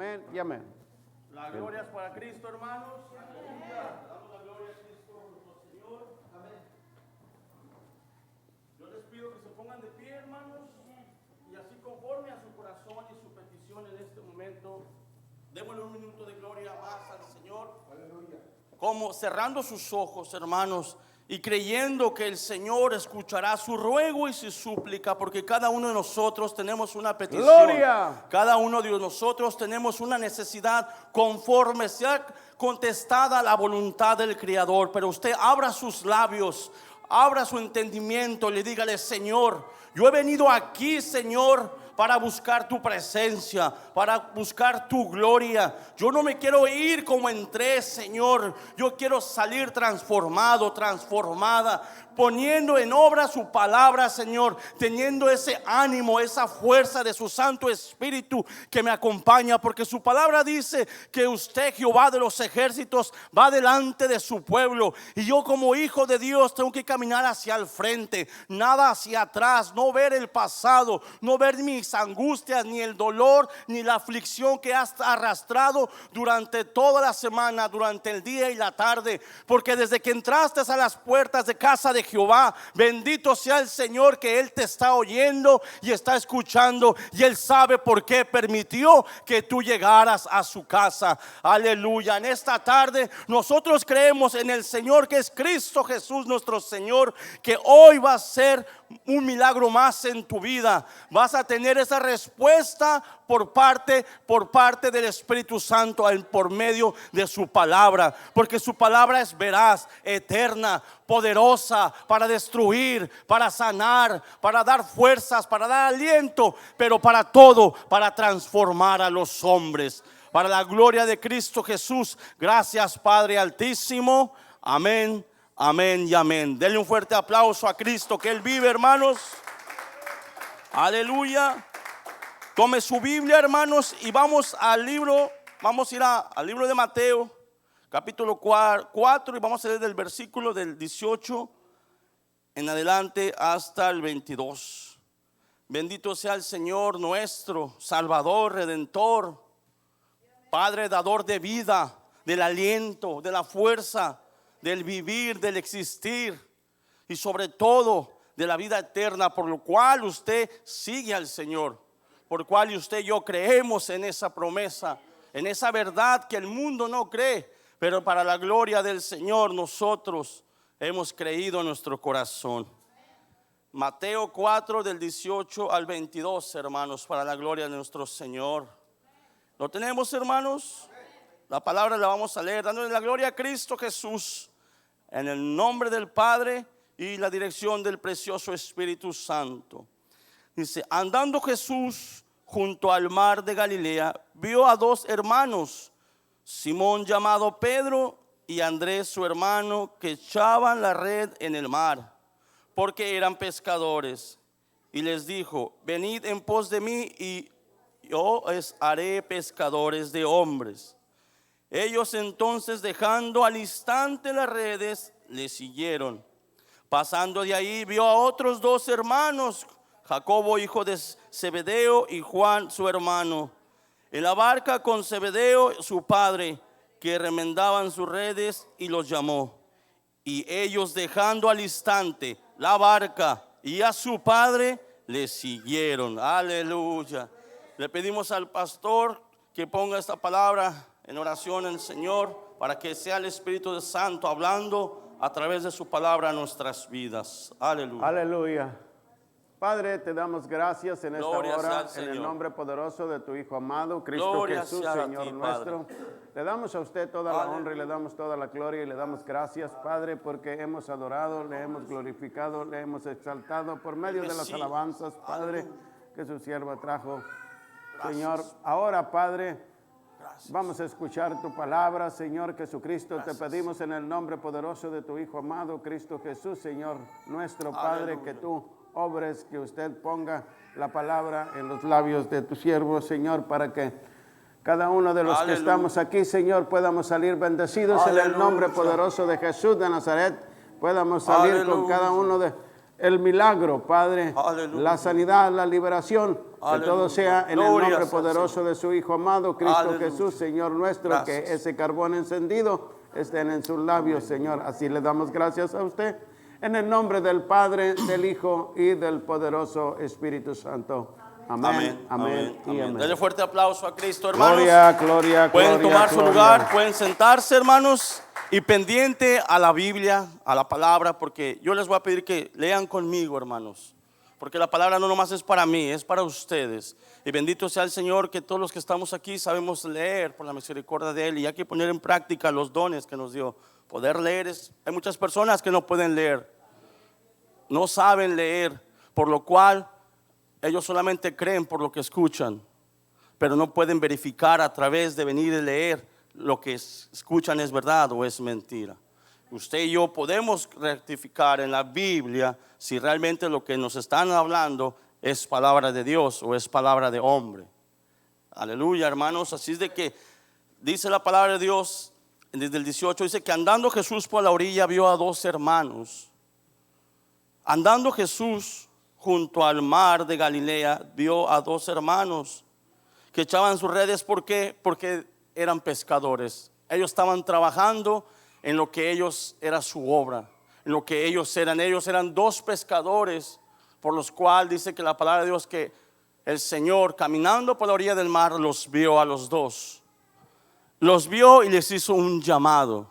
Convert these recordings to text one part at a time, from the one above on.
Amén y amén. La gloria es para Cristo, hermanos. Aleluya. Damos la gloria a Cristo nuestro Señor. Amén. Yo les pido que se pongan de pie, hermanos, y así conforme a su corazón y su petición en este momento, démosle un minuto de gloria más al Señor. Aleluya. Como cerrando sus ojos, hermanos, y creyendo que el Señor escuchará su ruego y su súplica, porque cada uno de nosotros tenemos una petición. ¡Gloria! Cada uno de nosotros tenemos una necesidad conforme sea contestada la voluntad del Creador. Pero usted abra sus labios, abra su entendimiento y le dígale: Señor, yo he venido aquí, Señor, para buscar tu presencia, para buscar tu gloria. Yo no me quiero ir como entré, Señor. Yo quiero salir transformado, transformada, poniendo en obra su palabra, Señor, teniendo ese ánimo, esa fuerza de su Santo Espíritu que me acompaña, porque su palabra dice que usted, Jehová de los ejércitos, va delante de su pueblo, y yo como hijo de Dios tengo que caminar hacia el frente, nada hacia atrás, no ver el pasado, no ver mis angustias, ni el dolor, ni la aflicción que has arrastrado durante toda la semana, durante el día y la tarde, porque desde que entraste a las puertas de casa de Jehová, bendito sea el Señor, que Él te está oyendo y está escuchando, y Él sabe por qué permitió que tú llegaras a su casa. Aleluya. En esta tarde nosotros creemos en el Señor, que es Cristo Jesús nuestro Señor, que hoy va a ser un milagro más en tu vida. Vas a tener esa respuesta por parte del Espíritu Santo, por medio de su palabra, porque su palabra es veraz, eterna, poderosa para destruir, para sanar, para dar fuerzas, para dar aliento, pero para todo, para transformar a los hombres, para la gloria de Cristo Jesús. Gracias, Padre Altísimo. Amén, amén y amén. Denle un fuerte aplauso a Cristo, que Él vive, hermanos. Aleluya. Tome su Biblia, hermanos, y vamos al libro. Vamos a ir al libro de Mateo, capítulo 4, y vamos a leer del versículo del 18 en adelante hasta el 22. Bendito sea el Señor nuestro, Salvador, Redentor, Padre dador de vida, del aliento, de la fuerza, del vivir, del existir, y sobre todo de la vida eterna, por lo cual usted sigue al Señor, por lo cual usted y yo creemos en esa promesa, en esa verdad que el mundo no cree, pero para la gloria del Señor nosotros hemos creído en nuestro corazón. Mateo 4 del 18 al 22, hermanos, para la gloria de nuestro Señor. ¿Lo tenemos, hermanos? La palabra la vamos a leer, dándole la gloria a Cristo Jesús, en el nombre del Padre y la dirección del precioso Espíritu Santo. Dice: andando Jesús junto al mar de Galilea, vio a dos hermanos, Simón llamado Pedro y Andrés su hermano, que echaban la red en el mar, porque eran pescadores. Y les dijo: venid en pos de mí, y yo os haré pescadores de hombres. Ellos entonces, dejando al instante las redes, le siguieron. Pasando de ahí, vio a otros dos hermanos, Jacobo hijo de Zebedeo y Juan su hermano, en la barca con Zebedeo su padre, que remendaban sus redes, y los llamó. Y ellos, dejando al instante la barca y a su padre, le siguieron. Aleluya. Le pedimos al pastor que ponga esta palabra en oración al Señor, para que sea el Espíritu Santo hablando a través de su palabra a nuestras vidas. Aleluya. Aleluya. Padre, te damos gracias en esta Gloria sea hora, al en Señor. el nombre poderoso de tu Hijo amado, Cristo Gloria Jesús, sea a Señor ti, nuestro. Le damos a usted toda la Aleluya. honra y le damos toda la gloria y le damos gracias, Padre, porque hemos adorado, le hemos glorificado, le hemos exaltado por medio de las Sí. alabanzas, Padre, que su sierva trajo. Gracias. Señor, ahora, Padre, Gracias. vamos a escuchar tu palabra, Señor Jesucristo. Gracias. Te pedimos en el nombre poderoso de tu Hijo amado, Cristo Jesús, Señor nuestro Padre, Aleluya. que tú obres, que usted ponga la palabra en los labios de tu siervo, Señor, para que cada uno de los Aleluya. que estamos aquí, Señor, podamos salir bendecidos en el Aleluya. nombre poderoso de Jesús de Nazaret. Podamos salir con Aleluya. cada uno de el milagro, Padre, Aleluya. la sanidad, la liberación, que Aleluya. todo sea en el Gloria nombre sea, poderoso de su Hijo amado, Cristo Aleluya. Jesús, Señor nuestro, Gracias. que ese carbón encendido estén en sus labios, Señor. Así le damos gracias a usted, en el nombre del Padre, del Hijo y del poderoso Espíritu Santo. Amén, amén, y amén. Dale fuerte aplauso a Cristo, hermanos. Gloria, gloria, Pueden gloria, tomar su gloria. lugar, pueden sentarse, hermanos, y pendiente a la Biblia, a la palabra, porque yo les voy a pedir que lean conmigo, hermanos, porque la palabra no nomás es para mí, es para ustedes. Y bendito sea el Señor, que todos los que estamos aquí sabemos leer por la misericordia de Él, y hay que poner en práctica los dones que nos dio. Poder leer hay muchas personas que no pueden leer, no saben leer, por lo cual ellos solamente creen por lo que escuchan, pero no pueden verificar a través de venir y leer lo que escuchan es verdad o es mentira. Usted y yo podemos rectificar en la Biblia si realmente lo que nos están hablando es palabra de Dios o es palabra de hombre. Aleluya, hermanos. Así es de que dice la palabra de Dios desde el 18, dice que andando Jesús por la orilla vio a dos hermanos. Andando Jesús junto al mar de Galilea, vio a dos hermanos que echaban sus redes. ¿Por qué? Porque eran pescadores. Ellos estaban trabajando en lo que ellos era su obra, en lo que ellos eran dos pescadores, por los cuales dice que la palabra de Dios que el Señor caminando por la orilla del mar los vio a los dos. Los vio y les hizo un llamado.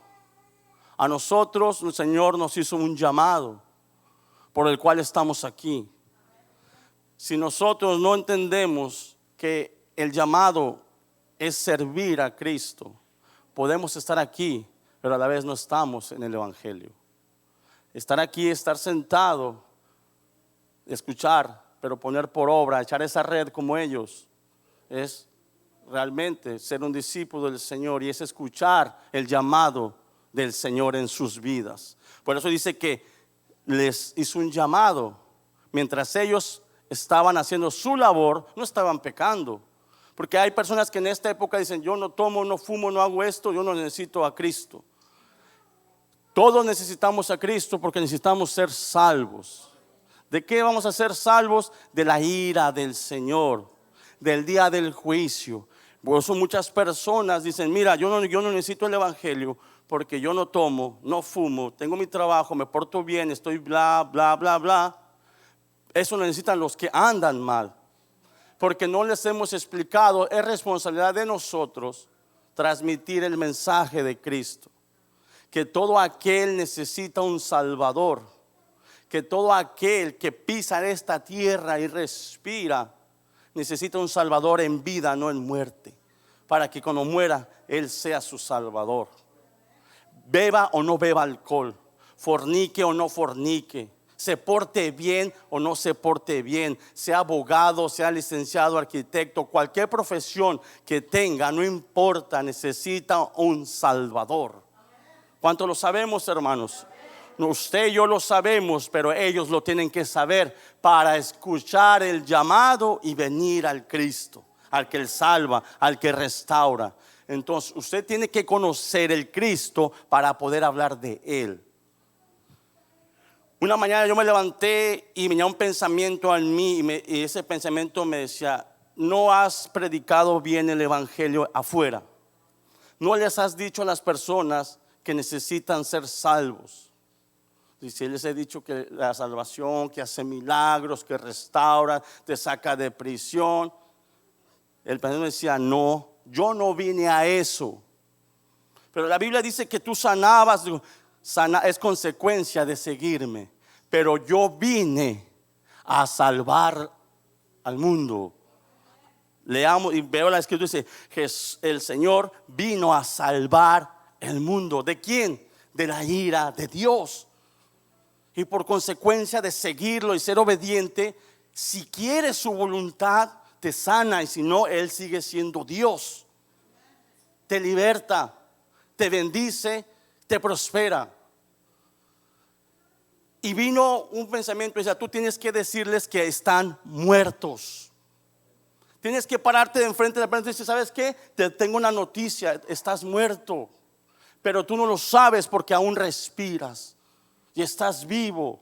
A nosotros el Señor nos hizo un llamado por el cual estamos aquí. Si nosotros no entendemos que el llamado es servir a Cristo, podemos estar aquí, pero a la vez no estamos en el Evangelio. Estar aquí, estar sentado, escuchar, pero poner por obra, echar esa red como ellos, es realmente ser un discípulo del Señor y es escuchar el llamado del Señor en sus vidas. Por eso dice que les hizo un llamado. Mientras ellos estaban haciendo su labor, no estaban pecando. Porque hay personas que en esta época dicen: yo no tomo, no fumo, no hago esto, yo no necesito a Cristo. Todos necesitamos a Cristo porque necesitamos ser salvos. ¿De qué vamos a ser salvos? De la ira del Señor, del día del juicio. Por eso muchas personas dicen: mira, yo no necesito el Evangelio porque yo no tomo, no fumo, tengo mi trabajo, me porto bien, estoy bla, bla, bla, bla. Eso necesitan los que andan mal, porque no les hemos explicado. Es responsabilidad de nosotros transmitir el mensaje de Cristo, que todo aquel necesita un Salvador, que todo aquel que pisa esta tierra y respira necesita un Salvador en vida, no en muerte, para que cuando muera Él sea su Salvador. Beba o no beba alcohol, fornique o no fornique, se porte bien o no se porte bien, sea abogado, sea licenciado, arquitecto, cualquier profesión que tenga, no importa, necesita un Salvador. ¿Cuánto lo sabemos, hermanos? Usted y yo lo sabemos, pero ellos lo tienen que saber para escuchar el llamado y venir al Cristo, al que Él salva, al que restaura. Entonces usted tiene que conocer el Cristo para poder hablar de Él. Una mañana yo me levanté y venía un pensamiento en mí y ese pensamiento me decía: no has predicado bien el Evangelio afuera. No les has dicho a las personas que necesitan ser salvos. Y si les he dicho que la salvación, que hace milagros, que restaura, te saca de prisión. El pastor me decía: no, yo no vine a eso. Pero la Biblia dice que tú sanabas, es consecuencia de seguirme. Pero yo vine a salvar al mundo. Leamos y veo la escritura, dice: el Señor vino a salvar el mundo. ¿De quién? De la ira de Dios. Y por consecuencia de seguirlo y ser obediente, si quieres su voluntad, te sana, y si no, Él sigue siendo Dios. Te liberta, te bendice, te prospera. Y vino un pensamiento, dice: tú tienes que decirles que están muertos. Tienes que pararte de enfrente de la persona y decir: ¿sabes qué? Te tengo una noticia, estás muerto. Pero tú no lo sabes porque aún respiras y estás vivo.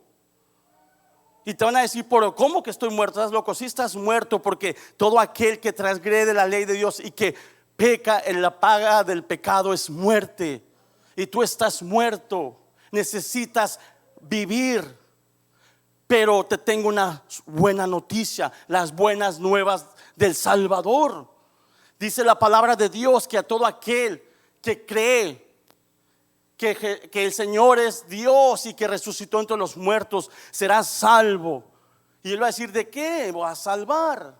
Y te van a decir, pero ¿cómo que estoy muerto? ¿Estás loco? Sí estás muerto, porque todo aquel que transgrede la ley de Dios y que peca, en la paga del pecado es muerte. Y tú estás muerto, necesitas vivir. Pero te tengo una buena noticia, las buenas nuevas del Salvador. Dice la palabra de Dios que a todo aquel que cree que el Señor es Dios y que resucitó entre los muertos será salvo. Y Él va a decir, ¿de qué? Va a salvar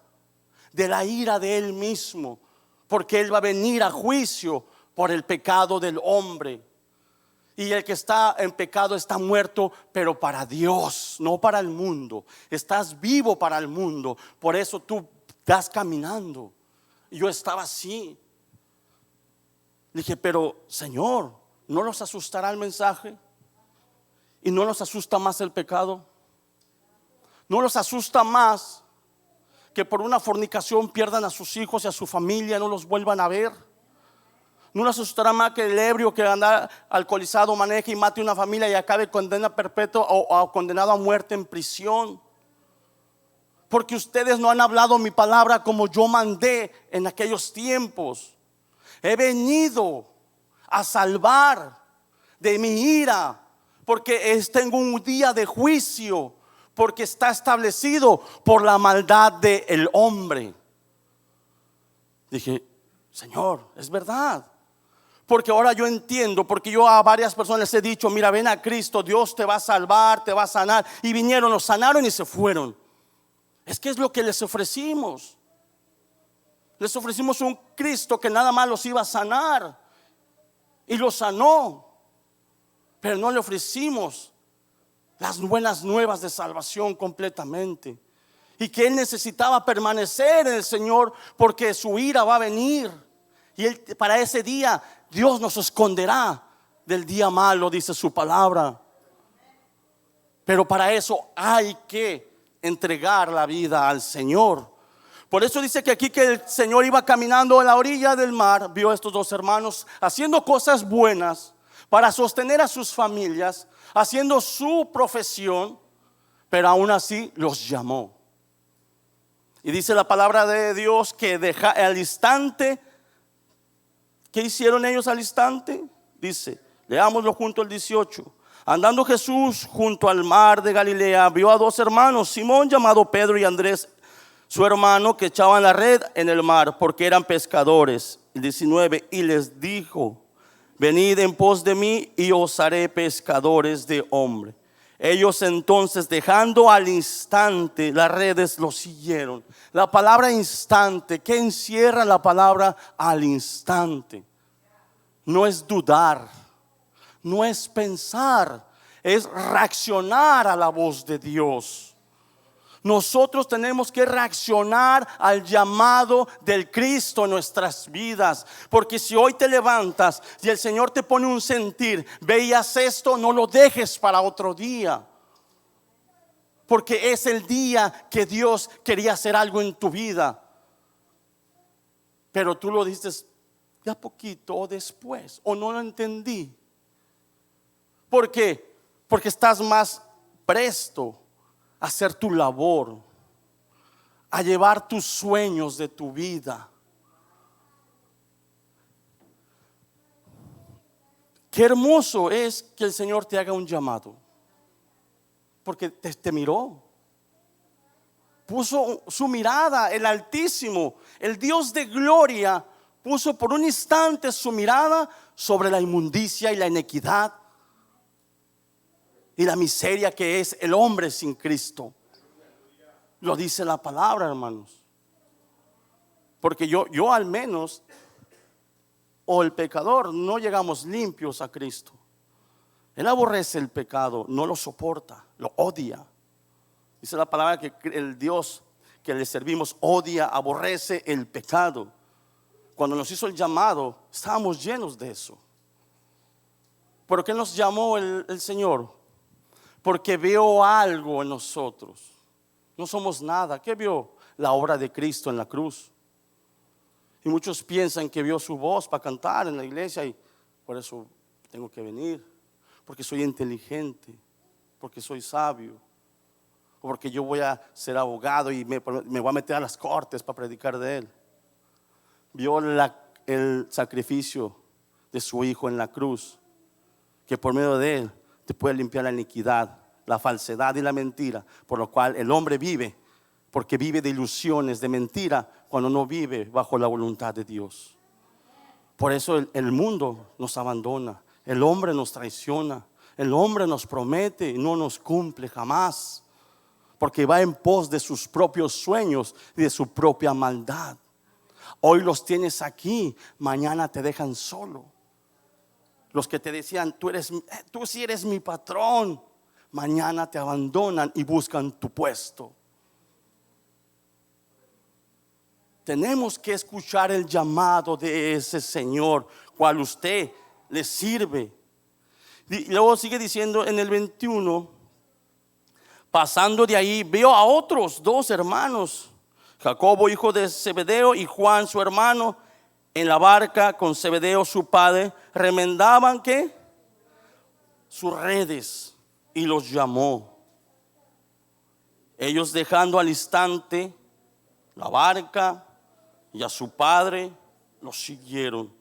de la ira de Él mismo, porque Él va a venir a juicio por el pecado del hombre. Y el que está en pecado está muerto, pero para Dios, no para el mundo. Estás vivo para el mundo, por eso tú estás caminando. Yo estaba así. Le dije, pero Señor, ¿no los asustará el mensaje? ¿Y no los asusta más el pecado? ¿No los asusta más que por una fornicación pierdan a sus hijos y a su familia, no los vuelvan a ver? ¿No les asustará más que el ebrio que anda alcoholizado maneje y mate una familia y acabe condena perpetua o condenado a muerte en prisión? Porque ustedes no han hablado mi palabra como yo mandé en aquellos tiempos. He venido a salvar de mi ira, porque tengo un día de juicio, porque está establecido por la maldad del hombre. Dije, Señor, es verdad. Porque ahora yo entiendo, porque yo a varias personas les he dicho, mira, ven a Cristo, Dios te va a salvar, te va a sanar. Y vinieron, los sanaron y se fueron. Es que es lo que les ofrecimos. Les ofrecimos un Cristo que nada más los iba a sanar. Y los sanó. Pero no le ofrecimos las buenas nuevas de salvación completamente. Y que Él necesitaba permanecer en el Señor, porque su ira va a venir. Y para ese día Dios nos esconderá del día malo, dice su palabra. Pero para eso hay que entregar la vida al Señor. Por eso dice que aquí que el Señor iba caminando a la orilla del mar, vio a estos dos hermanos haciendo cosas buenas para sostener a sus familias, haciendo su profesión, pero aún así los llamó. Y dice la palabra de Dios que al instante, ¿qué hicieron ellos al instante? Dice, leámoslo junto al 18. Andando Jesús junto al mar de Galilea, vio a dos hermanos, Simón llamado Pedro y Andrés, su hermano, que echaban la red en el mar, porque eran pescadores. El 19, y les dijo, venid en pos de mí y os haré pescadores de hombres. Ellos entonces, dejando al instante las redes, los siguieron. La palabra instante, ¿qué encierra la palabra al instante? No es dudar, no es pensar, es reaccionar a la voz de Dios. Nosotros tenemos que reaccionar al llamado del Cristo en nuestras vidas. Porque si hoy te levantas y el Señor te pone un sentir, veías esto, no lo dejes para otro día. Porque es el día que Dios quería hacer algo en tu vida. Pero tú lo dices ya poquito o después, o no lo entendí. ¿Por qué? Porque estás más presto a hacer tu labor, a llevar tus sueños de tu vida. Qué hermoso es que el Señor te haga un llamado, porque te miró, puso su mirada, el Altísimo, el Dios de gloria, puso por un instante su mirada sobre la inmundicia y la inequidad y la miseria que es el hombre sin Cristo. Lo dice la palabra, hermanos. Porque yo al menos, o el pecador, no llegamos limpios a Cristo. Él aborrece el pecado, no lo soporta, lo odia. Dice la palabra que el Dios que le servimos odia, aborrece el pecado. Cuando nos hizo el llamado, estábamos llenos de eso. ¿Por qué nos llamó el Señor? Porque vio algo en nosotros. No somos nada. ¿Qué vio? La obra de Cristo en la cruz. Y muchos piensan que vio su voz para cantar en la iglesia y por eso tengo que venir, porque soy inteligente, porque soy sabio. o porque yo voy a ser abogado y me voy a meter a las cortes para predicar de Él. Vio el sacrificio de su Hijo en la cruz, que por medio de Él te puede limpiar la iniquidad, la falsedad y la mentira, por lo cual el hombre vive, porque vive de ilusiones, de mentira, cuando no vive bajo la voluntad de Dios. Por eso el mundo nos abandona, el hombre nos traiciona, el hombre nos promete y no nos cumple jamás, porque va en pos de sus propios sueños y de su propia maldad. Hoy los tienes aquí, mañana te dejan solo. Los que te decían, tú sí eres mi patrón, mañana te abandonan y buscan tu puesto. Tenemos que escuchar el llamado de ese Señor, cual usted le sirve. Y luego sigue diciendo en el 21, pasando de ahí, vio a otros 2 hermanos, Jacobo hijo de Zebedeo y Juan su hermano, en la barca con Zebedeo su padre, remendaban ¿qué? Sus redes, y los llamó. Ellos dejando al instante la barca y a su padre, los siguieron.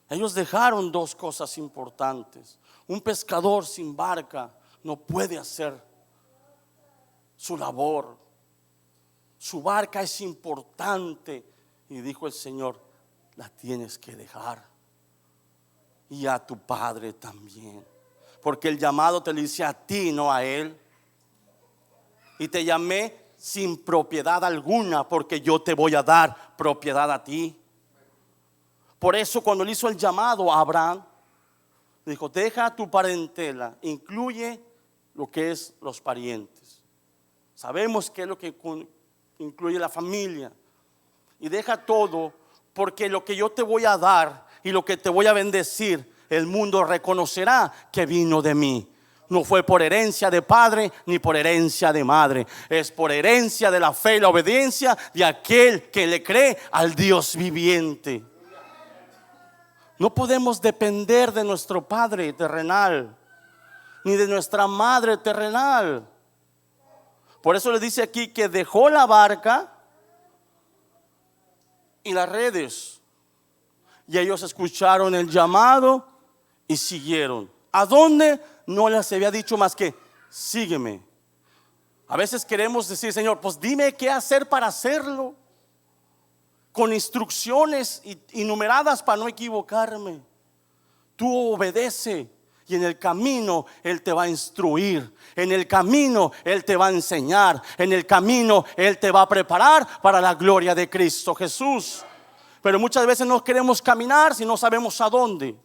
Ellos dejaron 2 cosas importantes. Un pescador sin barca no puede hacer su labor. Su barca es importante. Y dijo el Señor, la tienes que dejar. Y a tu padre también. Porque el llamado te lo dice a ti, no a él. Y te llamé sin propiedad alguna, porque yo te voy a dar propiedad a ti. Por eso cuando le hizo el llamado a Abraham, dijo, deja tu parentela, incluye lo que es los parientes. Sabemos que es lo que incluye la familia. Y deja todo, porque lo que yo te voy a dar y lo que te voy a bendecir, el mundo reconocerá que vino de mí. No fue por herencia de padre ni por herencia de madre. Es por herencia de la fe y la obediencia de aquel que le cree al Dios viviente. No podemos depender de nuestro padre terrenal ni de nuestra madre terrenal. Por eso le dice aquí que dejó la barca y las redes. Y ellos escucharon el llamado y siguieron. ¿A dónde? No les había dicho más que sígueme. A veces queremos decir, Señor, pues dime qué hacer para hacerlo, con instrucciones enumeradas para no equivocarme. Tú obedece y en el camino Él te va a instruir. En el camino Él te va a enseñar. En el camino Él te va a preparar para la gloria de Cristo Jesús. Pero muchas veces no queremos caminar si no sabemos a dónde.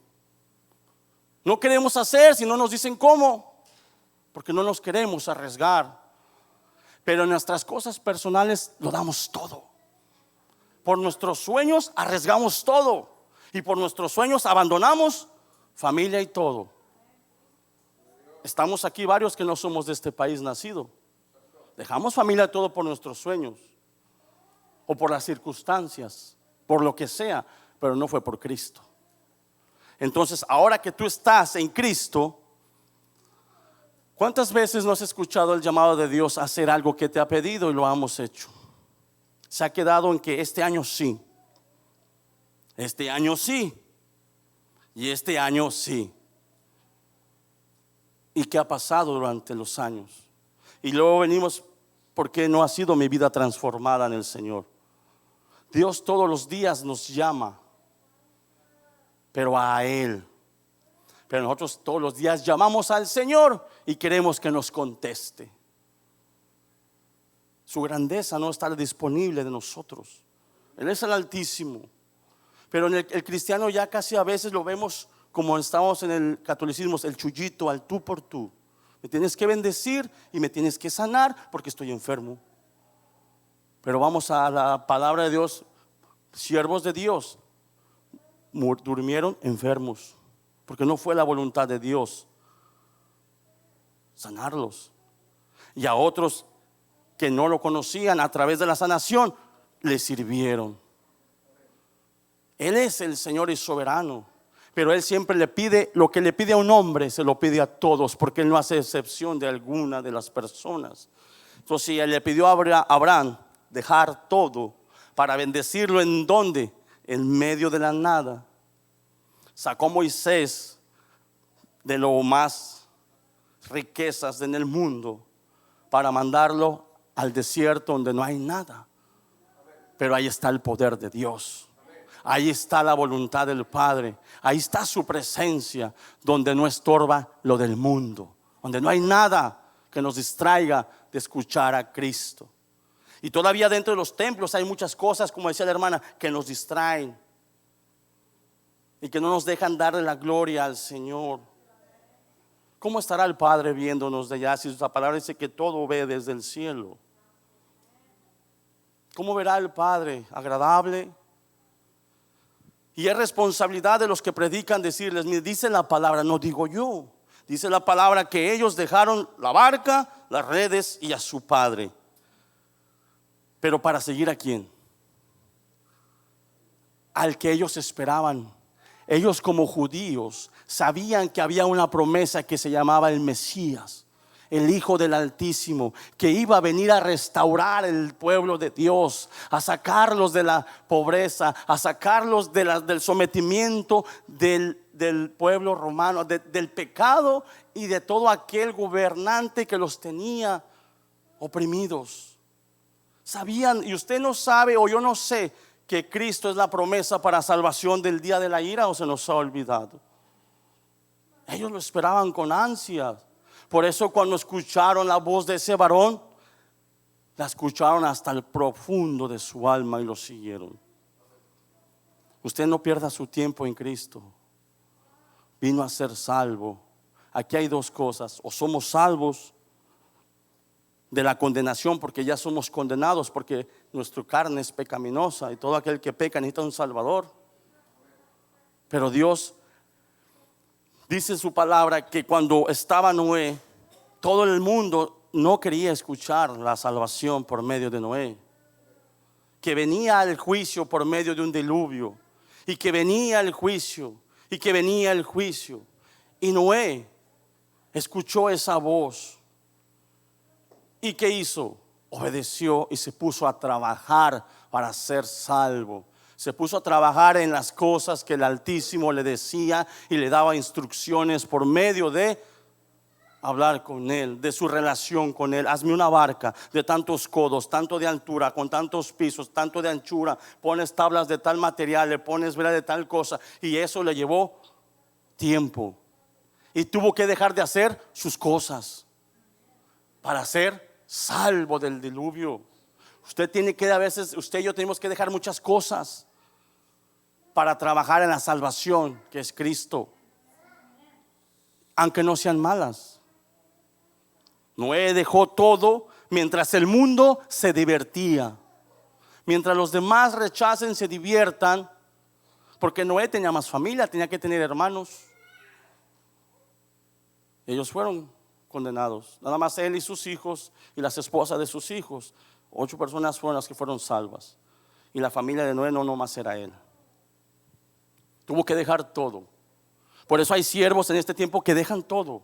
No queremos hacer si no nos dicen cómo, porque no nos queremos arriesgar. Pero en nuestras cosas personales lo damos todo. Por nuestros sueños arriesgamos todo. Y por nuestros sueños abandonamos familia y todo. Estamos aquí varios que no somos de este país nacido. Dejamos familia y todo por nuestros sueños, o por las circunstancias, por lo que sea, pero no fue por Cristo. Entonces, ahora que tú estás en Cristo, ¿cuántas veces no has escuchado el llamado de Dios a hacer algo que te ha pedido y lo hemos hecho? Se ha quedado en que este año sí, este año sí, y este año sí. ¿Y qué ha pasado durante los años? Y luego venimos, porque no ha sido mi vida transformada en el Señor. Dios todos los días nos llama, pero a Él. Pero nosotros todos los días llamamos al Señor y queremos que nos conteste. Su grandeza no está disponible de nosotros. Él es el Altísimo. Pero en el cristiano ya casi a veces lo vemos como estamos en el catolicismo, el chullito, al tú por tú. Me tienes que bendecir y me tienes que sanar porque estoy enfermo. Pero vamos a la palabra de Dios. Siervos de Dios durmieron enfermos porque no fue la voluntad de Dios sanarlos. Y a otros que no lo conocían, a través de la sanación le sirvieron. Él es el Señor y soberano, pero Él siempre le pide lo que le pide a un hombre, se lo pide a todos, porque Él no hace excepción de alguna de las personas. Entonces ella le pidió a Abraham dejar todo para bendecirlo. ¿En dónde? En medio de la nada. Sacó a Moisés de lo más riquezas en el mundo para mandarlo al desierto donde no hay nada. Pero ahí está el poder de Dios. Ahí está la voluntad del Padre. Ahí está su presencia, donde no estorba lo del mundo, donde no hay nada que nos distraiga de escuchar a Cristo. Y todavía dentro de los templos hay muchas cosas, como decía la hermana, que nos distraen y que no nos dejan darle la gloria al Señor. ¿Cómo estará el Padre viéndonos de allá si su palabra dice que todo ve desde el cielo? ¿Cómo verá el Padre? ¿Agradable? Y es responsabilidad de los que predican decirles: mire, dice la palabra, no digo yo. Dice la palabra que ellos dejaron la barca, las redes y a su Padre. Pero para seguir ¿a quién? Al que ellos esperaban. Ellos como judíos sabían que había una promesa que se llamaba el Mesías, el Hijo del Altísimo, que iba a venir a restaurar el pueblo de Dios, a sacarlos de la pobreza, a sacarlos del sometimiento del pueblo romano, del pecado y de todo aquel gobernante que los tenía oprimidos. Sabían, y usted no sabe, o yo no sé, que Cristo es la promesa para salvación del día de la ira, o se nos ha olvidado. Ellos lo esperaban con ansias. Por eso cuando escucharon la voz de ese varón, la escucharon hasta el profundo de su alma y lo siguieron. Usted no pierda su tiempo en Cristo. Vino a ser salvo. Aquí hay dos cosas: o somos salvos de la condenación, porque ya somos condenados, porque nuestra carne es pecaminosa y todo aquel que peca necesita un salvador. Pero Dios dice en su palabra que cuando estaba Noé, todo el mundo no quería escuchar la salvación por medio de Noé, que venía el juicio por medio de un diluvio, y que venía el juicio, y que venía el juicio. Y Noé escuchó esa voz. ¿Y qué hizo? Obedeció y se puso a trabajar para ser salvo. Se puso a trabajar en las cosas que el Altísimo le decía y le daba instrucciones por medio de hablar con él, de su relación con él. Hazme una barca de tantos codos, tanto de altura, con tantos pisos, tanto de anchura. Pones tablas de tal material, le pones vela de tal cosa. Y eso le llevó tiempo. Y tuvo que dejar de hacer sus cosas para ser salvo del diluvio. Usted tiene que, a veces usted y yo tenemos que dejar muchas cosas para trabajar en la salvación que es Cristo, aunque no sean malas. Noé dejó todo mientras el mundo se divertía, mientras los demás rechacen, se diviertan, porque Noé tenía más familia, tenía que tener hermanos. Ellos fueron condenados, nada más él y sus hijos y las esposas de sus hijos. 8 personas fueron las que fueron salvas, y la familia de Noé no nomás era él. Tuvo que dejar todo. Por eso hay siervos en este tiempo que dejan todo,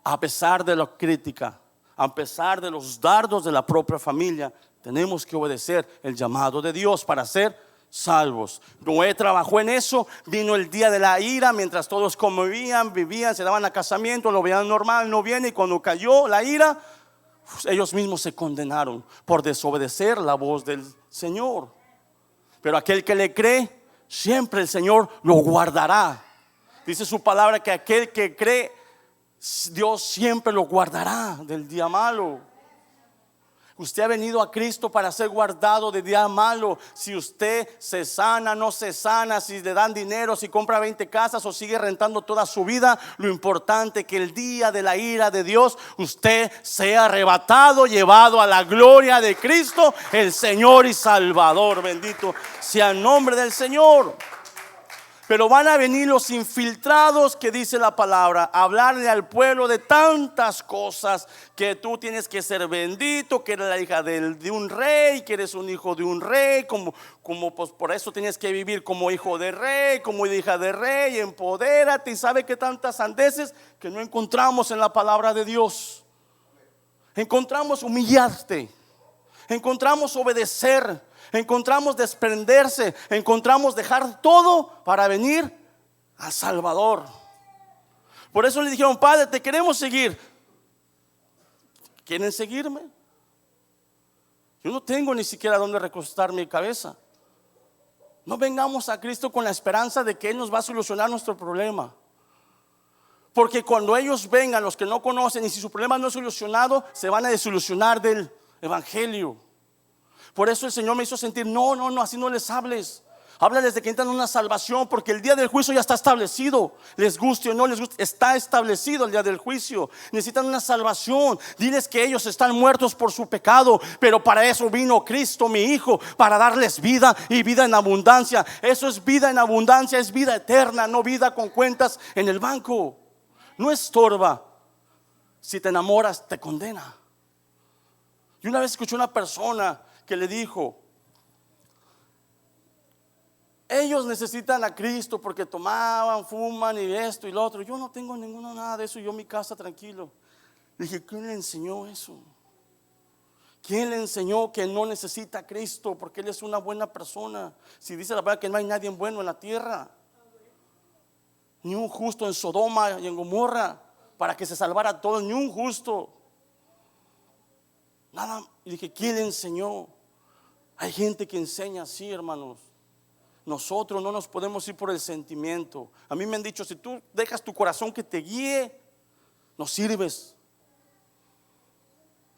a pesar de la crítica, a pesar de los dardos de la propia familia. Tenemos que obedecer el llamado de Dios para ser salvos. Noé trabajó en eso. Vino el día de la ira, mientras todos convivían, vivían, se daban a casamiento, lo veían normal, no viene. Y cuando cayó la ira, ellos mismos se condenaron por desobedecer la voz del Señor. Pero aquel que le cree, siempre el Señor lo guardará. Dice su palabra que aquel que cree, Dios siempre lo guardará del día malo. Usted ha venido a Cristo para ser guardado de día malo. Si usted se sana, no se sana, si le dan dinero, si compra 20 casas o sigue rentando toda su vida, lo importante es que el día de la ira de Dios usted sea arrebatado, llevado a la gloria de Cristo, el Señor y Salvador. Bendito sea el nombre del Señor. Pero van a venir los infiltrados, que dice la palabra, a hablarle al pueblo de tantas cosas, que tú tienes que ser bendito, que eres la hija de un rey, que eres un hijo de un rey, como pues por eso tienes que vivir como hijo de rey, como hija de rey, empodérate. Y sabe que tantas sandeces que no encontramos en la palabra de Dios. encontramos humillarte, encontramos obedecer, encontramos desprenderse, encontramos dejar todo para venir al Salvador. Por eso le dijeron: Padre, te queremos seguir. ¿Quieren seguirme? Yo no tengo ni siquiera dónde recostar mi cabeza. No vengamos a Cristo con la esperanza de que Él nos va a solucionar nuestro problema. Porque cuando ellos vengan, los que no conocen, y si su problema no es solucionado, se van a desilusionar del Evangelio. Por eso el Señor me hizo sentir: no, así no les hables. Háblales de que necesitan una salvación, porque el día del juicio ya está establecido. Les guste o no les guste, está establecido el día del juicio. Necesitan una salvación. Diles que ellos están muertos por su pecado, pero para eso vino Cristo, mi Hijo, para darles vida y vida en abundancia. Eso es vida en abundancia, es vida eterna, no vida con cuentas en el banco. No estorba. Si te enamoras, te condena. Y una vez escuché una persona que le dijo: ellos necesitan a Cristo porque tomaban, fuman y esto y lo otro. Yo no tengo nada de eso, yo en mi casa tranquilo. Le dije: ¿quién le enseñó eso? ¿Quién le enseñó que no necesita a Cristo porque Él es una buena persona? Si dice la verdad que no hay nadie bueno en la tierra, ni un justo en Sodoma y en Gomorra, para que se salvara todo, ni un justo. Nada. Y dije: ¿quién le enseñó? Hay gente que enseña así, hermanos. Nosotros no nos podemos ir por el sentimiento. A mí me han dicho: si tú dejas tu corazón que te guíe, no sirves.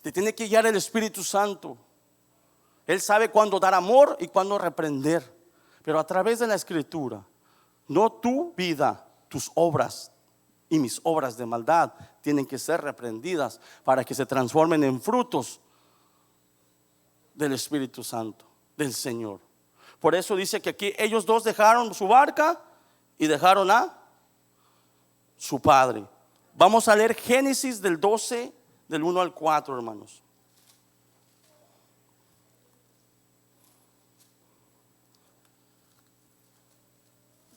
Te tiene que guiar el Espíritu Santo. Él sabe cuándo dar amor y cuándo reprender. Pero a través de la Escritura, no tu vida, tus obras y mis obras de maldad tienen que ser reprendidas para que se transformen en frutos del Espíritu Santo, del Señor. Por eso dice que aquí ellos dos dejaron su barca y dejaron a su padre. Vamos a leer Génesis del 12, del 1 al 4, hermanos.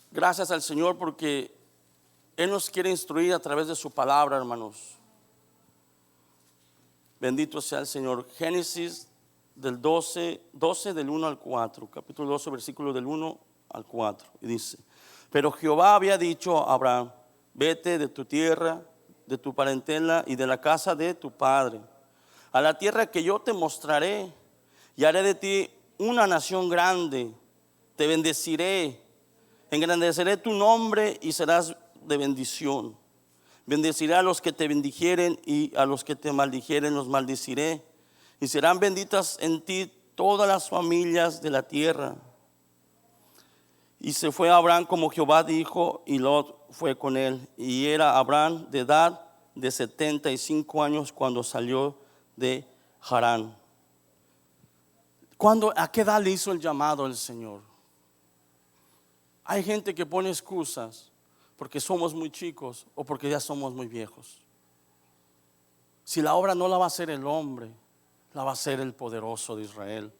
Gracias al Señor porque Él nos quiere instruir a través de su palabra, hermanos. Bendito sea el Señor. Génesis del 12 del 1 al 4, capítulo 12, versículo del 1 al 4. Y dice: pero Jehová había dicho a Abraham: vete de tu tierra, de tu parentela y de la casa de tu padre, a la tierra que yo te mostraré, y haré de ti una nación grande. Te bendeciré, engrandeceré tu nombre y serás de bendición. Bendeciré a los que te bendijeren, y a los que te maldijeren los maldeciré. Y serán benditas en ti todas las familias de la tierra. Y se fue Abraham como Jehová dijo, y Lot fue con él. Y era Abraham de edad de 75 años cuando salió de Harán. ¿A qué edad le hizo el llamado el Señor? Hay gente que pone excusas porque somos muy chicos o porque ya somos muy viejos. Si la obra no la va a hacer el hombre, la va a hacer el poderoso de Israel.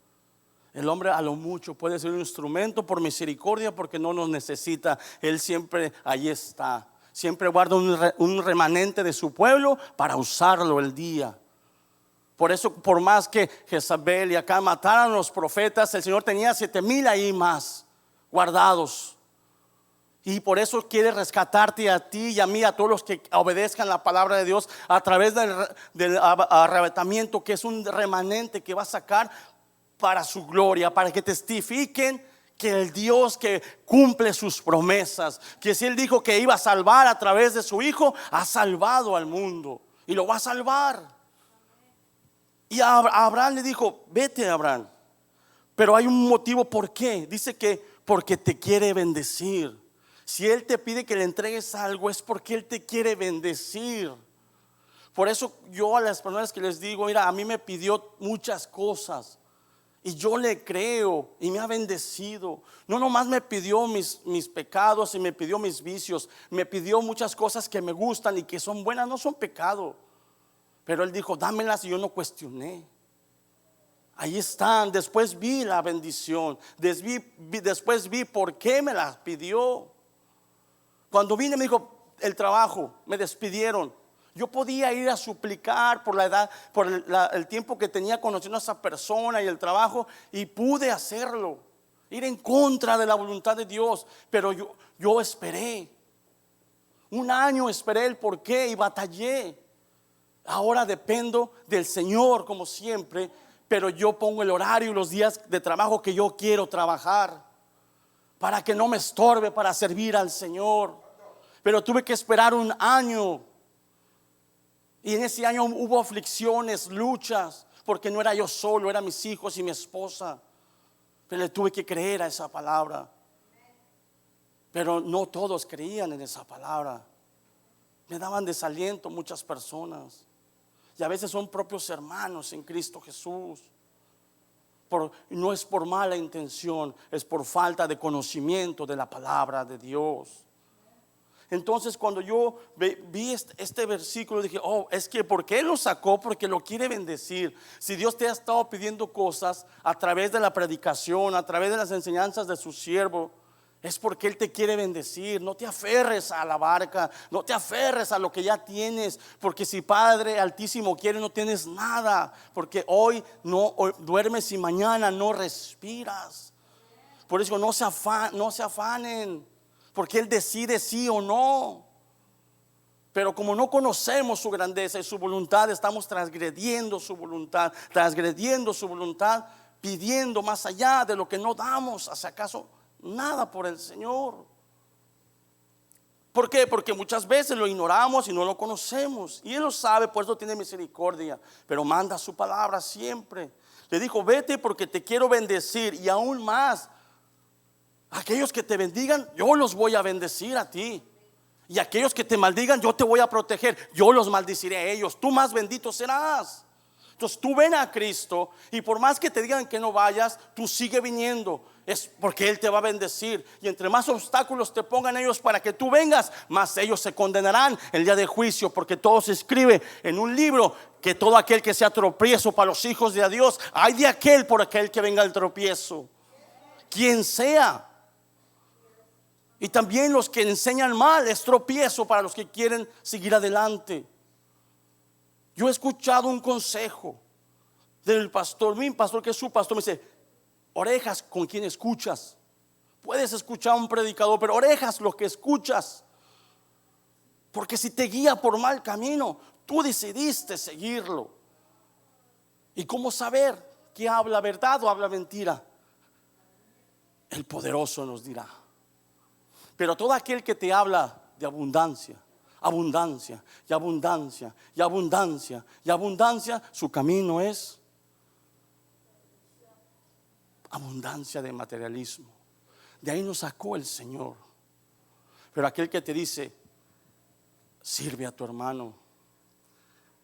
El hombre a lo mucho puede ser un instrumento por misericordia, porque no nos necesita. Él siempre ahí está. Siempre guarda un remanente de su pueblo para usarlo el día. Por eso, por más que Jezabel y acá mataran a los profetas, el Señor tenía 7,000 ahí más guardados. Y por eso quiere rescatarte a ti y a mí, a todos los que obedezcan la palabra de Dios, a través del arrebatamiento, que es un remanente que va a sacar para su gloria, para que testifiquen que el Dios que cumple sus promesas, que si Él dijo que iba a salvar a través de su Hijo, ha salvado al mundo y lo va a salvar. Y a Abraham le dijo: vete, Abraham. Pero hay un motivo por qué. Dice que porque te quiere bendecir. Si Él te pide que le entregues algo, es porque Él te quiere bendecir. Por eso yo a las personas que les digo: mira, a mí me pidió muchas cosas y yo le creo y me ha bendecido. No nomás me pidió mis pecados y me pidió mis vicios, me pidió muchas cosas que me gustan y que son buenas, no son pecado. Pero Él dijo: dámelas, y yo no cuestioné. Ahí están. Después vi la bendición, después vi por qué me las pidió. Cuando vine me dijo: el trabajo, me despidieron. Yo podía ir a suplicar por la edad, por el tiempo que tenía conociendo a esa persona y el trabajo, y pude hacerlo, ir en contra de la voluntad de Dios. Pero yo esperé. Un año esperé el porqué y batallé. Ahora dependo del Señor como siempre, pero yo pongo el horario y los días de trabajo que yo quiero trabajar, para que no me estorbe para servir al Señor. Pero tuve que esperar un año. Y en ese año hubo aflicciones, luchas, porque no era yo solo, eran mis hijos y mi esposa. Pero le tuve que creer a esa palabra. Pero no todos creían en esa palabra. Me daban desaliento muchas personas. Y a veces son propios hermanos en Cristo Jesús. No es por mala intención, es por falta de conocimiento de la palabra de Dios. Entonces cuando yo vi este versículo dije, es que ¿por qué lo sacó? Porque lo quiere bendecir. Si Dios te ha estado pidiendo cosas a través de la predicación, a través de las enseñanzas de su siervo, es porque Él te quiere bendecir. No te aferres a la barca, no te aferres a lo que ya tienes, porque si Padre Altísimo quiere no tienes nada, porque hoy duermes y mañana no respiras. Por eso no se afanen, porque Él decide sí o no. Pero como no conocemos su grandeza y su voluntad, estamos transgrediendo su voluntad, pidiendo más allá de lo que no damos, ¿hacia acaso? Nada por el Señor. ¿Por qué? Porque muchas veces lo ignoramos y no lo conocemos. Y Él lo sabe, por eso tiene misericordia. Pero manda su palabra siempre. Le dijo, vete porque te quiero bendecir. Y aún más, aquellos que te bendigan, yo los voy a bendecir a ti. Y aquellos que te maldigan, yo te voy a proteger. Yo los maldeciré a ellos. Tú más bendito serás. Entonces tú ven a Cristo, y por más que te digan que no vayas, tú sigue viniendo. Es porque Él te va a bendecir. Y entre más obstáculos te pongan ellos para que tú vengas, más ellos se condenarán el día de juicio. Porque todo se escribe en un libro, que todo aquel que sea tropiezo para los hijos de Dios, hay de aquel por aquel que venga el tropiezo, quien sea. Y también los que enseñan mal es tropiezo para los que quieren seguir adelante. Yo he escuchado un consejo del pastor, mi pastor, que es su pastor, me dice: orejas con quien escuchas. Puedes escuchar a un predicador, pero orejas lo que escuchas, porque si te guía por mal camino, tú decidiste seguirlo. ¿Y cómo saber que habla verdad o habla mentira? El poderoso nos dirá. Pero todo aquel que te habla de abundancia, abundancia y abundancia y abundancia y abundancia, su camino es abundancia de materialismo. De ahí nos sacó el Señor. Pero aquel que te dice: sirve a tu hermano,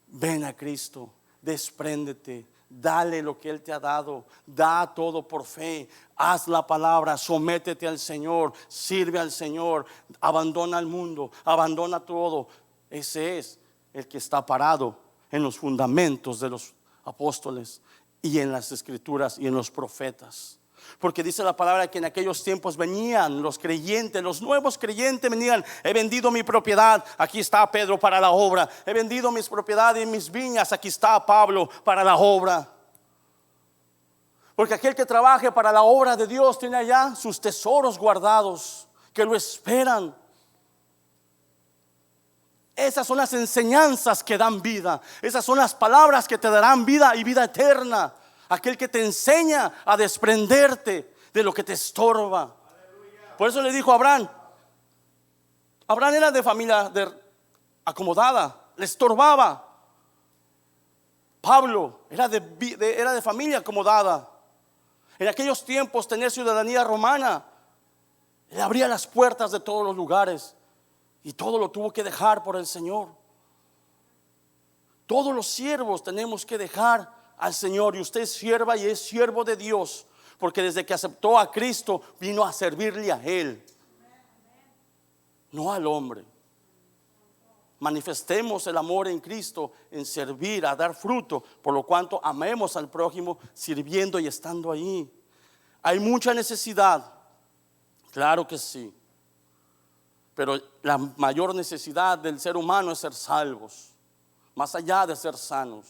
ven a Cristo, despréndete, dale lo que Él te ha dado, da todo por fe, haz la palabra, sométete al Señor, sirve al Señor, abandona el mundo, abandona todo. Ese es el que está parado en los fundamentos de los apóstoles y en las escrituras y en los profetas. Porque dice la palabra que en aquellos tiempos venían los creyentes, los nuevos creyentes venían: he vendido mi propiedad, aquí está Pedro para la obra. He vendido mis propiedades y mis viñas, aquí está Pablo para la obra. Porque aquel que trabaje para la obra de Dios tiene allá sus tesoros guardados que lo esperan. Esas son las enseñanzas que dan vida. Esas son las palabras que te darán vida y vida eterna. Aquel que te enseña a desprenderte de lo que te estorba. Por eso le dijo a Abraham. Abraham era de familia acomodada, le estorbaba. Pablo era de familia acomodada. En aquellos tiempos tener ciudadanía romana le abría las puertas de todos los lugares, y todo lo tuvo que dejar por el Señor. Todos los siervos tenemos que dejar al Señor, y usted es sierva y es siervo de Dios, porque desde que aceptó a Cristo vino a servirle a Él, no al hombre. Manifestemos el amor en Cristo en servir, a dar fruto, por lo cuanto amemos al prójimo sirviendo y estando ahí. Hay mucha necesidad, claro que sí, pero la mayor necesidad del ser humano es ser salvos. más allá de ser sanos,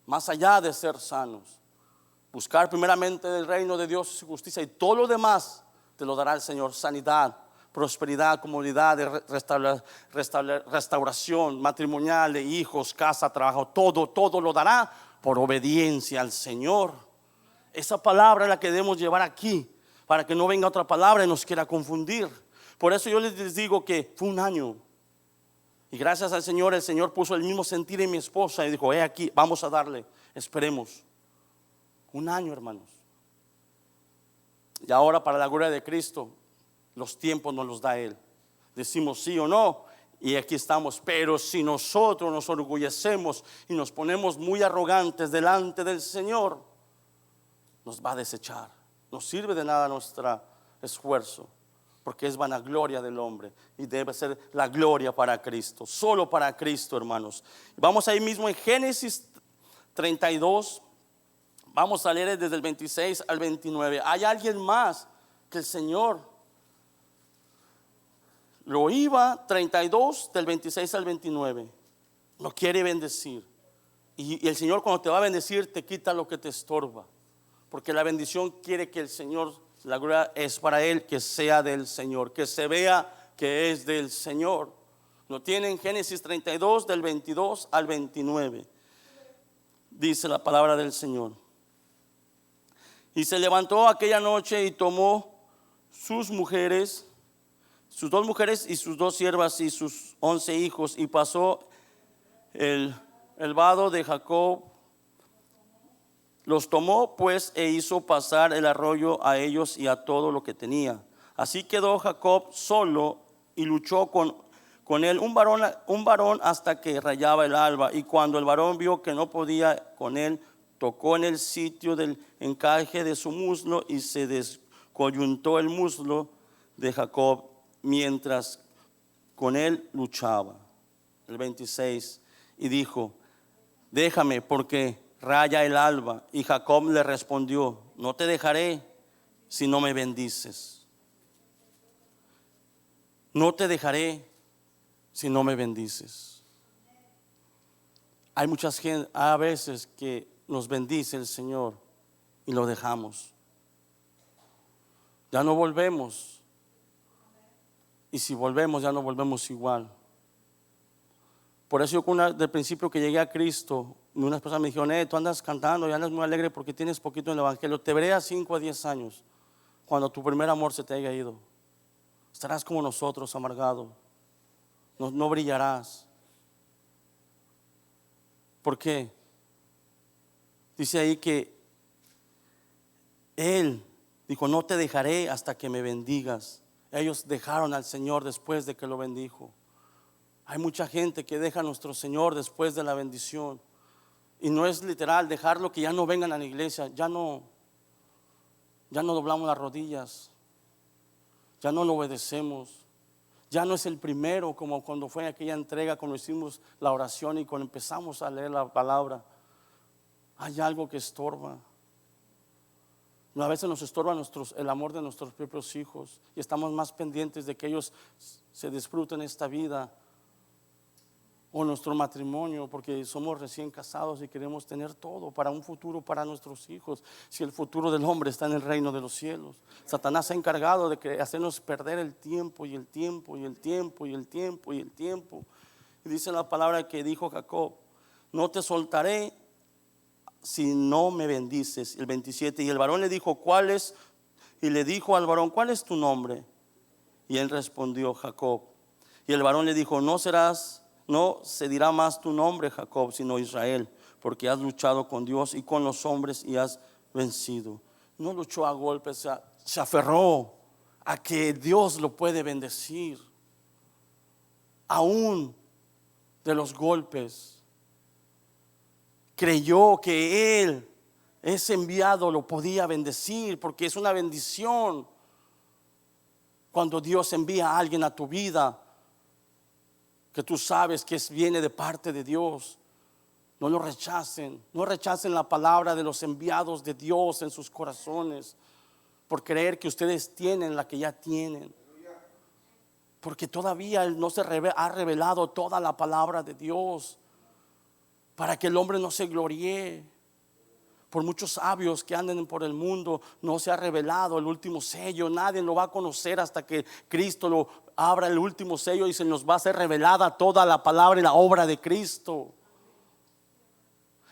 más allá de ser sanos. Buscar primeramente el reino de Dios y su justicia, y todo lo demás te lo dará el Señor. Sanidad, prosperidad, comodidad, restauración matrimonial, de hijos, casa, trabajo, todo lo dará por obediencia al Señor. Esa palabra es la que debemos llevar aquí, para que no venga otra palabra y nos quiera confundir. Por eso yo les digo que fue un año, y gracias al Señor, el Señor puso el mismo sentir en mi esposa y dijo: aquí, vamos a darle, esperemos. Un año, hermanos. Y ahora, para la gloria de Cristo, los tiempos nos los da Él. Decimos sí o no, y aquí estamos. Pero si nosotros nos orgullecemos y nos ponemos muy arrogantes delante del Señor, nos va a desechar. No sirve de nada nuestro esfuerzo, porque es vanagloria del hombre, y debe ser la gloria para Cristo, solo para Cristo, hermanos. Vamos ahí mismo en Génesis 32. Vamos a leer desde el 26 al 29. Hay alguien más que el Señor lo iba, 32 del 26 al 29. Lo quiere bendecir. Y el Señor, cuando te va a bendecir, te quita lo que te estorba. Porque la bendición quiere que el Señor, la gloria es para Él, que sea del Señor, que se vea que es del Señor. Lo tiene en Génesis 32 del 22 al 29. Dice la palabra del Señor. Y se levantó aquella noche y tomó sus mujeres, sus 2 mujeres y sus 2 siervas y sus 11 hijos, y pasó el vado de Jacob. Los tomó pues e hizo pasar el arroyo a ellos y a todo lo que tenía. Así quedó Jacob solo, y luchó con él un varón hasta que rayaba el alba. Y cuando el varón vio que no podía con él, tocó en el sitio del encaje de su muslo, y se descoyuntó el muslo de Jacob mientras con él luchaba. El 26. Y dijo: déjame, porque raya el alba. Y Jacob le respondió: no te dejaré si no me bendices. No te dejaré si no me bendices. Hay muchas gente, a veces, que nos bendice el Señor y lo dejamos. Ya no volvemos. Y si volvemos, ya no volvemos igual. Por eso yo, del principio que llegué a Cristo, unas personas me dijeron: tú andas cantando y andas muy alegre porque tienes poquito en el evangelio. Te veré a 5 a 10 años, cuando tu primer amor se te haya ido. Estarás como nosotros, amargado. No brillarás. ¿Por qué? Dice ahí que Él dijo: no te dejaré hasta que me bendigas. Ellos dejaron al Señor después de que lo bendijo. Hay mucha gente que deja a nuestro Señor después de la bendición. Y no es literal dejarlo que ya no vengan a la iglesia, ya no doblamos las rodillas, ya no lo obedecemos, ya no es el primero, como cuando fue aquella entrega, cuando hicimos la oración y cuando empezamos a leer la palabra. Hay algo que estorba. A veces nos estorba el amor de nuestros propios hijos, y estamos más pendientes de que ellos se disfruten esta vida o nuestro matrimonio, porque somos recién casados y queremos tener todo para un futuro para nuestros hijos. Si el futuro del hombre está en el reino de los cielos, Satanás se ha encargado de hacernos perder el tiempo y el tiempo y el tiempo y el tiempo y el tiempo. Y dice la palabra que dijo Jacob: no te soltaré si no me bendices. El 27. Y el varón le dijo: ¿cuál es? Y le dijo al varón: ¿cuál es tu nombre? Y él respondió: Jacob. Y el varón le dijo: no se dirá más tu nombre Jacob, sino Israel, porque has luchado con Dios y con los hombres y has vencido. No luchó a golpes, se aferró a que Dios lo puede bendecir aún de los golpes. Creyó que Él, ese enviado, lo podía bendecir, porque es una bendición cuando Dios envía a alguien a tu vida que tú sabes que viene de parte de Dios. No lo rechacen, no rechacen la palabra de los enviados de Dios en sus corazones por creer que ustedes tienen la que ya tienen, porque todavía Él no ha revelado toda la palabra de Dios. para que el hombre no se gloríe. Por muchos sabios que anden por el mundo, no se ha revelado el último sello. Nadie lo va a conocer hasta que Cristo lo abra el último sello y se nos va a ser revelada toda la palabra y la obra de Cristo.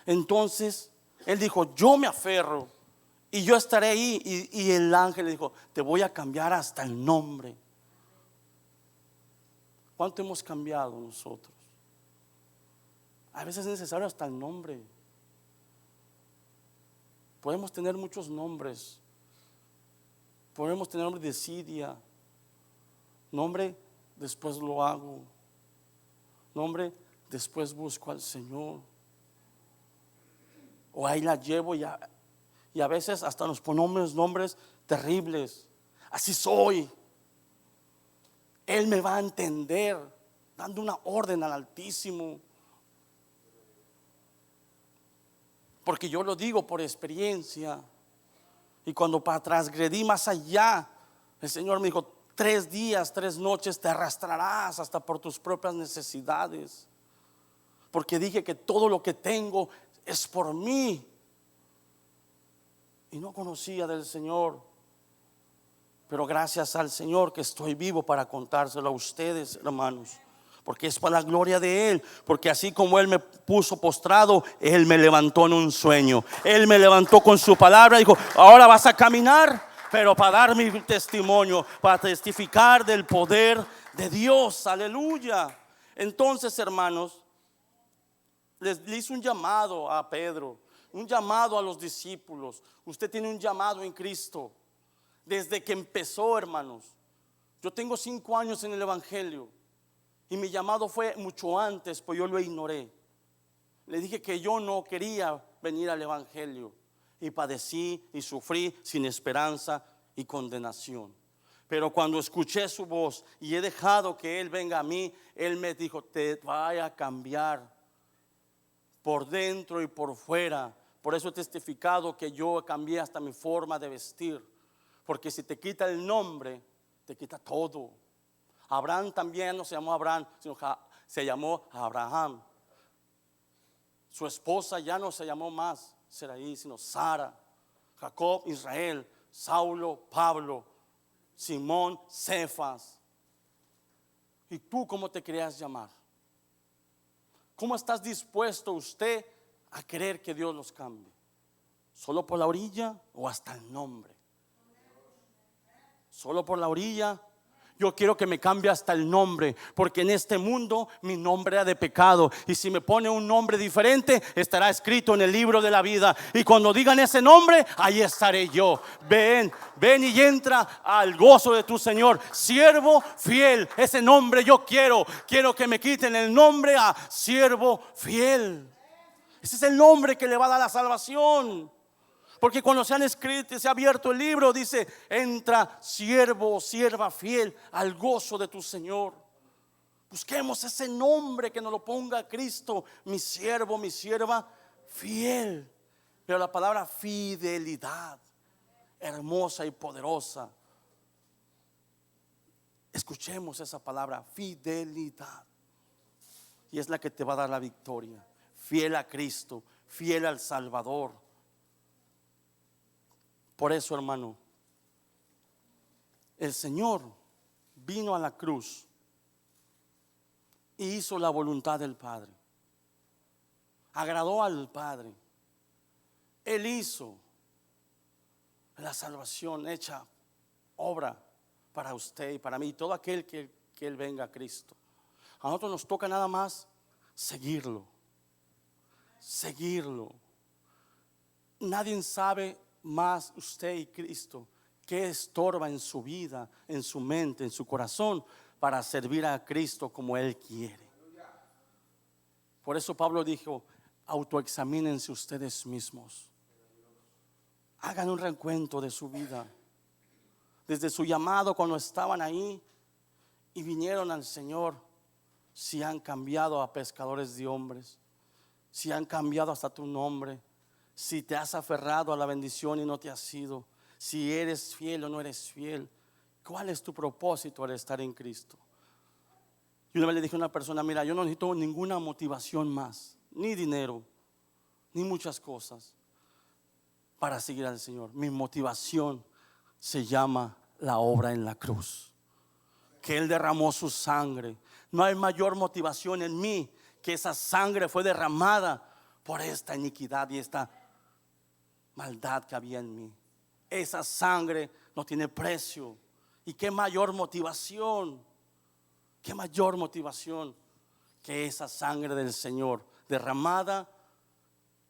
Entonces él dijo: yo me aferro y yo estaré ahí. Y el ángel le dijo: te voy a cambiar hasta el nombre. ¿Cuánto hemos cambiado nosotros? A veces es necesario hasta el nombre. Podemos tener muchos nombres. Podemos tener nombre de Sidia, nombre después lo hago, nombre después busco al Señor, o ahí la llevo y a veces hasta nos ponemos nombres terribles. Así soy. Él me va a entender, dando una orden al Altísimo. Porque yo lo digo por experiencia. Y cuando transgredí más allá, el Señor me dijo: 3 días, 3 noches te arrastrarás hasta por tus propias necesidades. Porque dije que todo lo que tengo es por mí. Y no conocía del Señor. Pero gracias al Señor que estoy vivo para contárselo a ustedes, hermanos. Porque es para la gloria de Él. Porque así como Él me puso postrado, Él me levantó en un sueño. Él me levantó con su palabra y dijo: ahora vas a caminar, pero para dar mi testimonio, para testificar del poder de Dios. Aleluya. Entonces, hermanos, le hice un llamado a Pedro, un llamado a los discípulos. Usted tiene un llamado en Cristo. Desde que empezó, hermanos. Yo tengo 5 años en el Evangelio. Y mi llamado fue mucho antes, pues yo lo ignoré. Le dije que yo no quería venir al Evangelio. Y padecí y sufrí sin esperanza y condenación. Pero cuando escuché su voz y he dejado que Él venga a mí, Él me dijo: te vaya a cambiar por dentro y por fuera. Por eso he testificado que yo cambié hasta mi forma de vestir. Porque si te quita el nombre, te quita todo. Abraham también no se llamó Abraham, sino se llamó Abraham. Su esposa ya no se llamó más Sarai, sino Sara. Jacob, Israel. Saulo, Pablo. Simón, Cefas. ¿Y tú cómo te querías llamar? ¿Cómo estás dispuesto usted a querer que Dios los cambie? ¿Solo por la orilla o hasta el nombre? ¿Solo por la orilla? Yo quiero que me cambie hasta el nombre, porque en este mundo mi nombre era de pecado. Y si me pone un nombre diferente, estará escrito en el libro de la vida. Y cuando digan ese nombre, ahí estaré yo. Ven y entra al gozo de tu Señor. Siervo fiel, ese nombre yo quiero. Quiero que me quiten el nombre a siervo fiel. Ese es el nombre que le va a dar la salvación. Porque cuando se han escrito, se ha abierto el libro, dice: entra siervo o sierva fiel al gozo de tu Señor. Busquemos ese nombre que nos lo ponga Cristo, mi siervo, mi sierva fiel. Pero la palabra fidelidad, hermosa y poderosa. Escuchemos esa palabra, fidelidad. Y es la que te va a dar la victoria. Fiel a Cristo, fiel al Salvador. Por eso, hermano, el Señor vino a la cruz y hizo la voluntad del Padre. Agradó al Padre. Él hizo la salvación hecha obra para usted y para mí y todo aquel que Él venga a Cristo. A nosotros nos toca nada más seguirlo. Seguirlo. Nadie sabe más usted y Cristo qué estorba en su vida, en su mente, en su corazón, para servir a Cristo como Él quiere. Por eso Pablo dijo: autoexamínense ustedes mismos. Hagan un recuento de su vida, desde su llamado cuando estaban ahí y vinieron al Señor. Si han cambiado a pescadores de hombres, si han cambiado hasta tu nombre, si te has aferrado a la bendición y no te has ido, si eres fiel o no eres fiel. ¿Cuál es tu propósito al estar en Cristo? Yo una vez le dije a una persona: mira, yo no necesito ninguna motivación más. ni dinero, ni muchas cosas para seguir al Señor. Mi motivación se llama la obra en la cruz, que Él derramó su sangre. No hay mayor motivación en mí que esa sangre fue derramada por esta iniquidad y esta maldad que había en mí. Esa sangre no tiene precio. Y qué mayor motivación, qué mayor motivación que esa sangre del Señor derramada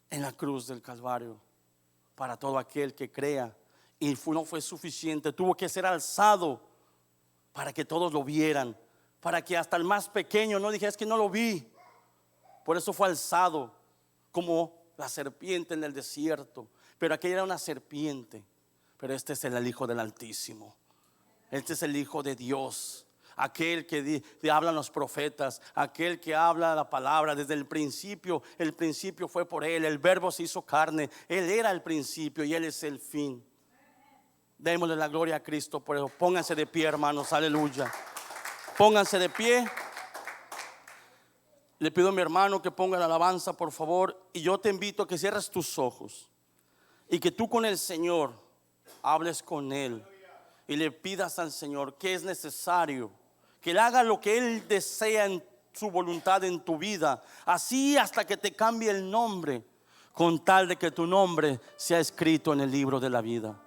en la cruz del Calvario para todo aquel que crea. Y no fue suficiente, tuvo que ser alzado para que todos lo vieran, para que hasta el más pequeño no dijera: es que no lo vi. Por eso fue alzado como la serpiente en el desierto. Pero aquella era una serpiente, pero este es el Hijo del Altísimo. Este es el Hijo de Dios, aquel que hablan los profetas, aquel que habla la palabra desde el principio fue por Él, el Verbo se hizo carne, Él era el principio y Él es el fin. Démosle la gloria a Cristo por eso. Pónganse de pie, hermanos, aleluya. Pónganse de pie. Le pido a mi hermano que ponga la alabanza, por favor, y yo te invito a que cierres tus ojos y que tú con el Señor hables con Él. Y le pidas al Señor que es necesario que Él haga lo que Él desea en su voluntad en tu vida, así hasta que te cambie el nombre, con tal de que tu nombre sea escrito en el libro de la vida.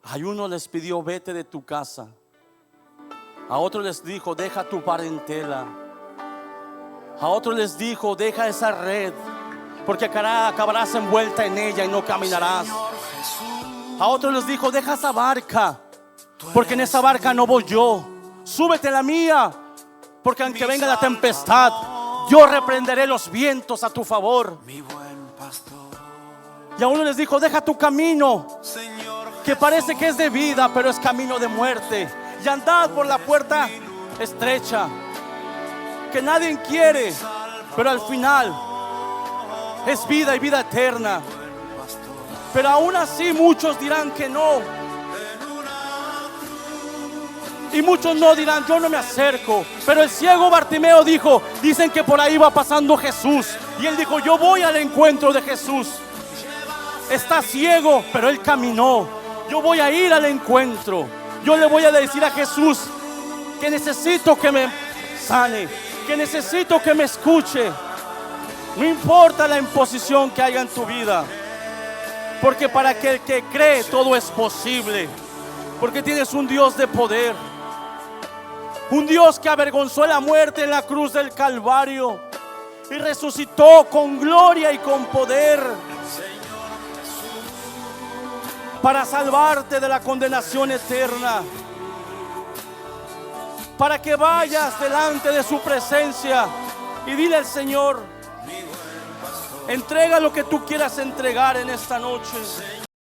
A uno les pidió: vete de tu casa. A otro les dijo: deja tu parentela. A otro les dijo: deja esa red, porque acabarás envuelta en ella y no caminarás. A otros les dijo: deja esa barca, porque en esa barca no voy yo. Súbete a la mía, porque aunque venga la tempestad, yo reprenderé los vientos a tu favor. Y a uno les dijo: deja tu camino, que parece que es de vida, pero es camino de muerte, y andad por la puerta estrecha, que nadie quiere, pero al final es vida y vida eterna. Pero aún así muchos dirán que no, y muchos no dirán: yo no me acerco. Pero el ciego Bartimeo dijo: dicen que por ahí va pasando Jesús. Y él dijo: yo voy al encuentro de Jesús. Está ciego, pero él caminó. Yo voy a ir al encuentro. Yo le voy a decir a Jesús que necesito que me sane, que necesito que me escuche. No importa la imposición que haya en tu vida, porque para aquel que cree todo es posible. Porque tienes un Dios de poder, un Dios que avergonzó la muerte en la cruz del Calvario y resucitó con gloria y con poder para salvarte de la condenación eterna, para que vayas delante de su presencia y dile al Señor: entrega lo que tú quieras entregar en esta noche.